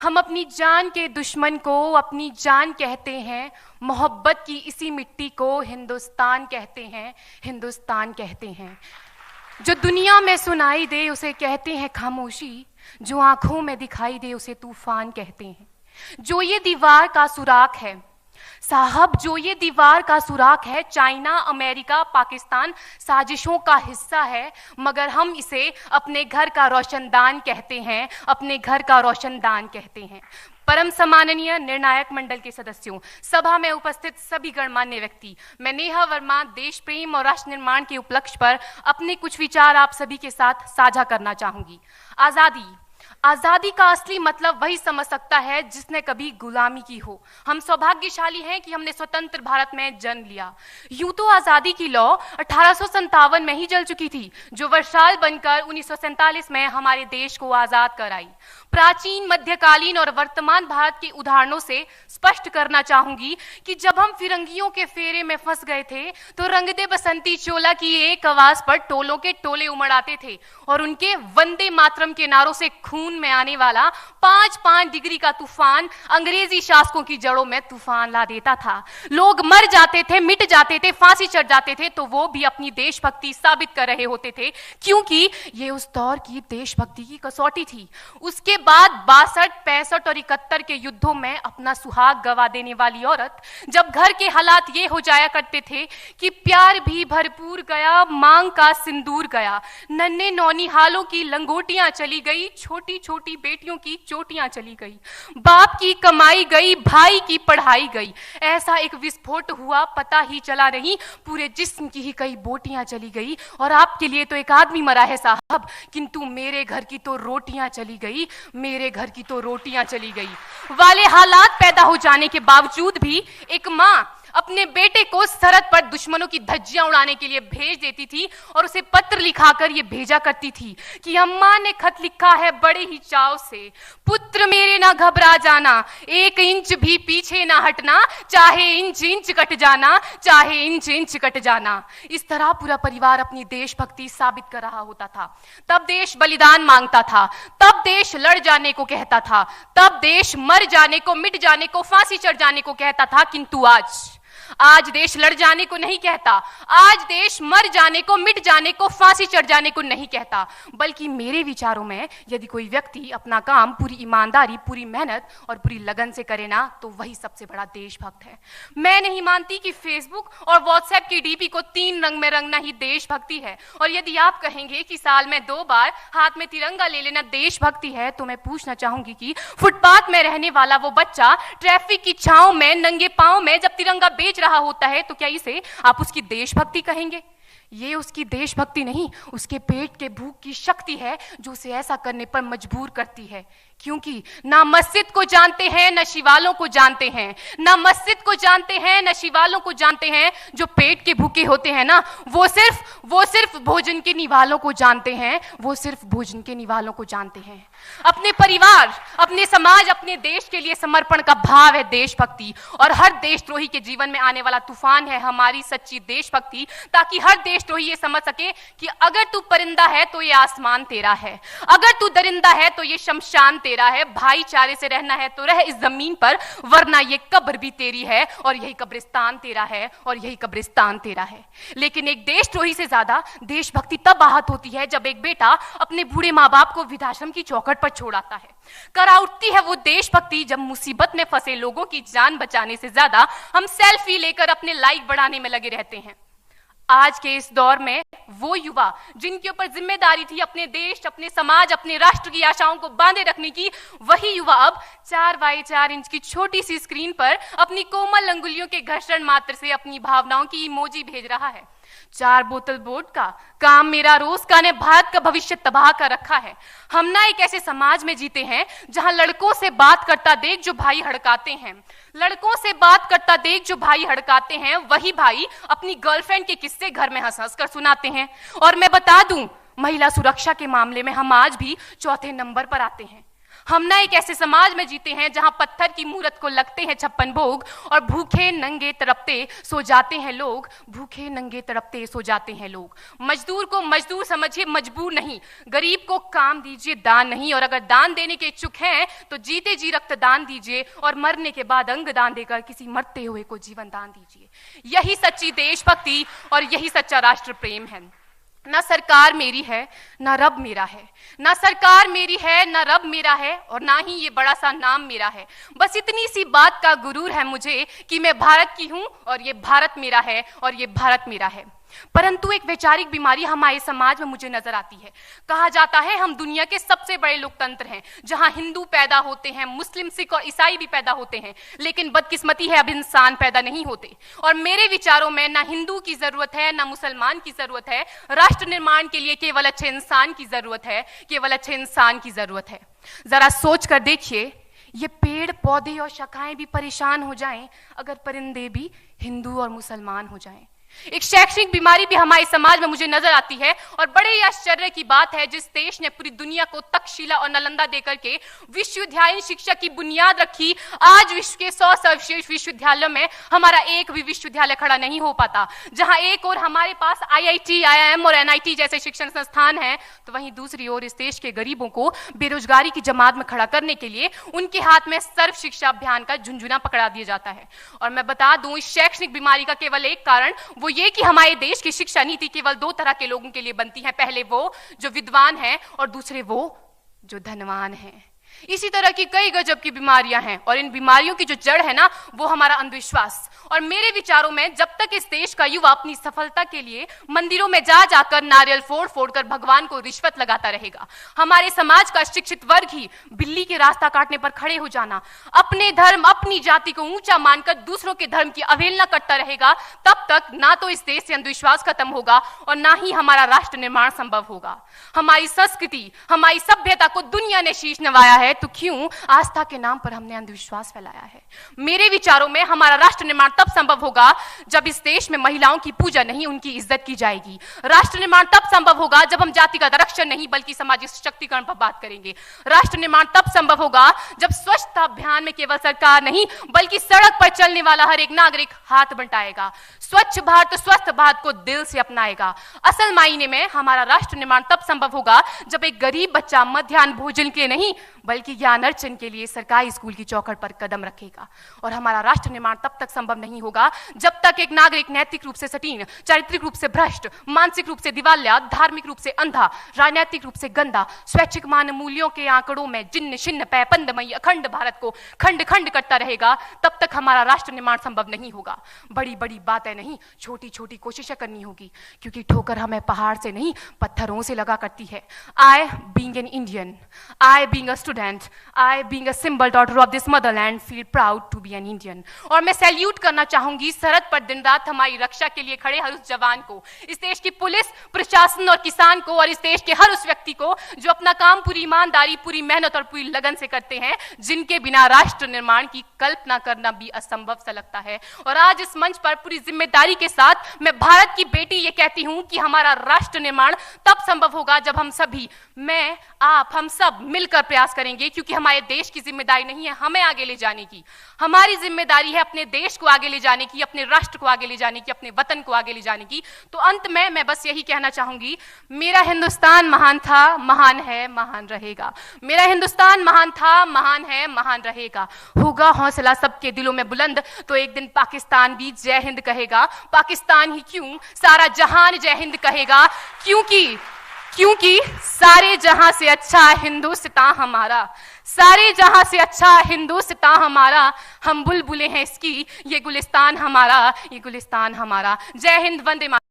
हम अपनी जान के दुश्मन को अपनी जान कहते हैं। मोहब्बत की इसी मिट्टी को हिंदुस्तान कहते हैं, हिंदुस्तान कहते हैं। जो दुनिया में सुनाई दे उसे कहते हैं खामोशी, जो आंखों में दिखाई दे उसे तूफान कहते हैं। जो ये दीवार का सुराख है साहब, जो ये दीवार का सुराख है, चाइना, अमेरिका, पाकिस्तान साजिशों का हिस्सा है, मगर हम इसे अपने घर का रोशनदान कहते हैं, अपने घर का रोशनदान कहते हैं। परम सम्माननीय निर्णायक मंडल के सदस्यों, सभा में उपस्थित सभी गणमान्य व्यक्ति, मैं नेहा वर्मा देश प्रेम और राष्ट्र निर्माण के उपलक्ष्य पर अपने कुछ विचार आप सभी के साथ साझा करना चाहूंगी। आजादी का असली मतलब वही समझ सकता है जिसने कभी गुलामी की हो। हम सौभाग्यशाली हैं कि हमने स्वतंत्र भारत में जन्म लिया। यूं तो आजादी की लौ 1857 में ही जल चुकी थी, जो वर्षाल बनकर 1947 में हमारे देश को आजाद कराई। प्राचीन, मध्यकालीन और वर्तमान भारत के उदाहरणों से स्पष्ट करना चाहूंगी कि जब हम फिरंगियों के फेरे में फंस गए थे तो रंग दे बसंती चोला की एक आवाज पर टोलों के टोले उमड़ आते थे और उनके वंदे मातरम के नारों से खून में आने वाला 5-5 डिग्री का तूफान अंग्रेजी शासकों की जड़ों में तूफान ला देता था। लोग मर जाते थे, मिट जाते थे, फांसी चढ़ जाते थे, तो वो भी अपनी देशभक्ति साबित कर रहे होते थे, क्योंकि ये उस दौर की देशभक्ति की कसौटी थी। उसके बाद 62, 65 और 71 के युद्धों में अपना सुहाग गवा देने वाली औरत, जब घर के हालात ये हो जाया करते थे कि प्यार भी भरपूर गया, मांग का सिंदूर गया, नन्हे नौनिहालों की लंगोटियां चली गई, छोटी छोटी बेटियों की चोटियां चली गई, बाप की कमाई गई, भाई की पढ़ाई गई, ऐसा एक विस्फोट हुआ पता ही चला नहीं, पूरे जिस्म की ही कई बोटियां चली गई। और आपके लिए तो एक आदमी मरा है साहब, किंतु मेरे घर की तो रोटियां चली गई, मेरे घर की तो रोटियां चली गई वाले हालात पैदा हो जाने के बावजूद भी एक मां अपने बेटे को सरहद पर दुश्मनों की धज्जियां उड़ाने के लिए भेज देती थी और उसे पत्र लिखाकर ये भेजा करती थी कि अम्मा ने खत लिखा है बड़े ही चाव से, पुत्र मेरे ना घबरा जाना, 1 इंच भी पीछे ना हटना, चाहे इंच इंच कट जाना, चाहे इंच इंच कट जाना। इस तरह पूरा परिवार अपनी देशभक्ति साबित कर रहा होता था। तब देश बलिदान मांगता था, तब देश लड़ जाने को कहता था, तब देश मर जाने को, मिट जाने को, फांसी चढ़ जाने को कहता था, किंतु आज देश लड़ जाने को नहीं कहता, आज देश मर जाने को, मिट जाने को, फांसी चढ़ जाने को नहीं कहता, बल्कि मेरे विचारों में यदि कोई व्यक्ति अपना काम पूरी ईमानदारी, पूरी मेहनत और पूरी लगन से करे ना, तो वही सबसे बड़ा देशभक्त है। मैं नहीं मानती कि फेसबुक और व्हाट्सएप की डीपी को 3 रंग में रंगना ही देशभक्ति है। और यदि आप कहेंगे कि साल में 2 बार हाथ में तिरंगा ले लेना देशभक्ति है, तो मैं पूछना चाहूंगी कि फुटपाथ में रहने वाला वो बच्चा ट्रैफिक की छांव में नंगे पांव में जब तिरंगा बेच रहा होता है, तो क्या इसे आप उसकी देशभक्ति कहेंगे? ये उसकी देशभक्ति नहीं, उसके पेट के भूख की शक्ति है जो उसे ऐसा करने पर मजबूर करती है। क्योंकि ना मस्जिद को जानते हैं, न शिवालों को जानते हैं, ना मस्जिद को जानते हैं, न शिवालों को जानते हैं। जो पेट के भूखे होते हैं ना, वो सिर्फ भोजन के निवालों को जानते हैं, वो सिर्फ भोजन के निवालों को जानते हैं। अपने परिवार, अपने समाज, अपने देश के लिए समर्पण का भाव है देशभक्ति। और हर देशद्रोही के जीवन में आने वाला तूफान है हमारी सच्ची देशभक्ति, ताकि हर देशद्रोही ये समझ सके कि अगर तू परिंदा है तो ये आसमान तेरा है, अगर तू दरिंदा है तो ये शमशान तेरा है, भाईचारे से रहना है तो रह इस जमीन पर, वरना ये कब्र भी तेरी है और यही कब्रिस्तान तेरा है और यही कब्रिस्तान तेरा है। लेकिन एक देशद्रोही से ज्यादा देशभक्ति तब आहत होती है जब एक बेटा अपने बूढ़े माँ बाप को वृद्धाश्रम की चौखट पर छोड़ आता है। करा उठती है वो देशभक्ति जब मुसीबत में फंसे लोगों की जान बचाने से ज्यादा हम सेल्फी लेकर अपने लाइक बढ़ाने में लगे रहते हैं। आज के इस दौर में वो युवा जिनके ऊपर जिम्मेदारी थी अपने देश, अपने समाज, अपने राष्ट्र की आशाओं को बांधे रखने की, वही युवा अब 4x4 इंच की छोटी सी स्क्रीन पर अपनी कोमल अंगुलियों के घर्षण मात्र से अपनी भावनाओं की इमोजी भेज रहा है। 4 बोतल वोट का काम मेरा रोज का ने भारत का भविष्य तबाह कर रखा है। हम ना एक ऐसे समाज में जीते हैं जहां लड़कों से बात करता देख जो भाई हड़काते हैं, लड़कों से बात करता देख जो भाई हड़काते हैं, वही भाई अपनी गर्लफ्रेंड के किस्से घर में हंस हंस कर सुनाते हैं। और मैं बता दूं, महिला सुरक्षा के मामले में हम आज भी 4थे नंबर पर आते हैं। हम ना एक ऐसे समाज में जीते हैं जहां पत्थर की मूरत को लगते हैं 56 भोग और भूखे नंगे तड़पते सो जाते हैं लोग, भूखे नंगे तड़पते सो जाते हैं लोग। मजदूर को मजदूर समझिए, मजबूर नहीं। गरीब को काम दीजिए, दान नहीं। और अगर दान देने के इच्छुक हैं तो जीते जी रक्तदान दीजिए और मरने के बाद अंग दान देकर किसी मरते हुए को जीवन दान दीजिए। यही सच्ची देशभक्ति और यही सच्चा राष्ट्र प्रेम है। ना सरकार मेरी है ना रब मेरा है, ना सरकार मेरी है ना रब मेरा है, और ना ही ये बड़ा सा नाम मेरा है। बस इतनी सी बात का गुरूर है मुझे कि मैं भारत की हूं और ये भारत मेरा है और ये भारत मेरा है। परंतु एक वैचारिक बीमारी हमारे समाज में मुझे नजर आती है। कहा जाता है हम दुनिया के सबसे बड़े लोकतंत्र हैं, जहां हिंदू पैदा होते हैं, मुस्लिम, सिख और ईसाई भी पैदा होते हैं, लेकिन बदकिस्मती है अब इंसान पैदा नहीं होते। और मेरे विचारों में ना हिंदू की जरूरत है ना मुसलमान की जरूरत है। राष्ट्र निर्माण के लिए केवल अच्छे इंसान की जरूरत है, केवल अच्छे इंसान की जरूरत है। जरा सोच कर देखिए, ये पेड़ पौधे और शाखाएं भी परेशान हो जाएं अगर परिंदे भी हिंदू और मुसलमान हो जाएं। एक शैक्षणिक बीमारी भी हमारे समाज में मुझे नजर आती है, और बड़े ही आश्चर्य की बात है जिस देश ने पूरी दुनिया को तक्षशिला और नालंदा देकर के विश्वविद्यालयीन शिक्षा की बुनियाद रखी, आज विश्व के 100 सर्वश्रेष्ठ विश्वविद्यालयों में हमारा एक भी विश्वविद्यालय खड़ा नहीं हो पाता। जहां एक और हमारे पास IIT, IIM और NIT जैसे शिक्षण संस्थान हैं, तो वहीं दूसरी ओर इस देश के गरीबों को बेरोजगारी की जमात में खड़ा करने के लिए उनके हाथ में सर्व शिक्षा अभियान का झुंझुना पकड़ा दिया जाता है। और मैं बता दूं, इस शैक्षणिक बीमारी का केवल एक कारण वो ये कि हमारे देश की शिक्षा नीति केवल 2 तरह के लोगों के लिए बनती है। पहले वो जो विद्वान हैं और दूसरे वो जो धनवान हैं। इसी तरह की कई गजब की बीमारियां हैं, और इन बीमारियों की जो जड़ है ना, वो हमारा अंधविश्वास। और मेरे विचारों में जब तक इस देश का युवा अपनी सफलता के लिए मंदिरों में जा जाकर नारियल फोड़ फोड़ कर भगवान को रिश्वत लगाता रहेगा, हमारे समाज का शिक्षित वर्ग ही बिल्ली के रास्ता काटने पर खड़े हो जाना, अपने धर्म अपनी जाति को ऊंचा मानकर दूसरों के धर्म की अवहेलना करता रहेगा, तब तक ना तो इस देश से अंधविश्वास खत्म होगा और ना ही हमारा राष्ट्र निर्माण संभव होगा। हमारी संस्कृति, हमारी सभ्यता को दुनिया ने शीश नवाया है, तो क्यों आस्था के नाम पर हमने अंधविश्वास फैलाया है? मेरे विचारों में हमारा राष्ट्र निर्माण तब संभव होगा जब इस देश में महिलाओं की पूजा नहीं, उनकी इज्जत की जाएगी। राष्ट्र निर्माण तब संभव होगा जब हम जातिगत आरक्षण नहीं बल्कि सामाजिक सशक्तिकरण पर बात करेंगे। राष्ट्र निर्माण तब संभव होगा जब स्वच्छता अभियान में केवल सरकार नहीं बल्कि सड़क पर चलने वाला हर एक नागरिक हाथ बंटाएगा, स्वच्छ भारत स्वस्थ भारत को दिल से अपनाएगा। असल मायने में हमारा राष्ट्र निर्माण तब संभव होगा जब एक गरीब बच्चा मध्याह्न भोजन के लिए नहीं बल्कि ज्ञान अर्जन के लिए सरकारी स्कूल की चौखट पर कदम रखेगा। और हमारा राष्ट्र निर्माण तब तक संभव नहीं होगा जब तक एक नागरिक नैतिक रूप से सटीन, चारित्रिक रूप से भ्रष्ट, मानसिक रूप से दिवालिया, धार्मिक रूप से अंधा, राजनीतिक रूप से गंदा, स्वैच्छिक मान मूल्यों के आंकड़ों में जिन्न शिन्न पैपंदमयी अखंड भारत को खंड खंड करता रहेगा। तब तक हमारा राष्ट्र निर्माण संभव नहीं होगा। बड़ी बड़ी बातें नहीं, छोटी छोटी कोशिशें करनी होगी, क्योंकि ठोकर हमें पहाड़ से नहीं पत्थरों से लगा करती है। I being an Indian, I being a student, I being a symbol daughter of this motherland feel proud to be an Indian। और मैं सैल्यूट करना चाहूंगी सरहद पर दिन रात हमारी रक्षा के लिए खड़े हर उस जवान को, इस देश की पुलिस, प्रशासन और किसान को, और इस देश के हर उस व्यक्ति को जो अपना काम पूरी ईमानदारी, पूरी मेहनत और पूरी लगन से करते हैं, जिनके बिना राष्ट्र निर्माण की कल्पना करना भी असंभव सा लगता है। और आज इस मंच पर पूरी जिम्मेदारी के साथ मैं भारत की बेटी ये कहती हूं कि हमारा राष्ट्र निर्माण तब संभव होगा जब हम सभी, मैं, आप, हम सब मिलकर प्रयास करेंगे, क्योंकि हमारे देश की जिम्मेदारी नहीं है हमें आगे ले जाने की, हमारी जिम्मेदारी है अपने देश को आगे ले जाने की, अपने राष्ट्र को आगे ले जाने की, अपने वतन को आगे ले जाने की। तो अंत में मैं बस यही कहना चाहूंगी, मेरा हिंदुस्तान महान था, महान है, महान रहेगा। मेरा हिंदुस्तान महान था, महान है, महान रहेगा। होगा हौसला सबके दिलों में बुलंद तो एक दिन पाकिस्तान भी जय हिंद कहेगा। पाकिस्तान ही क्यों, सारा जहान जय हिंद कहेगा, क्योंकि सारे जहां से अच्छा हिंदुस्तान हमारा, सारे जहां से अच्छा हिंदुस्तान हमारा, हम बुलबुलें हैं इसकी, ये गुलिस्तान हमारा, ये गुलिस्तान हमारा। जय हिंद, वंदे मातरम।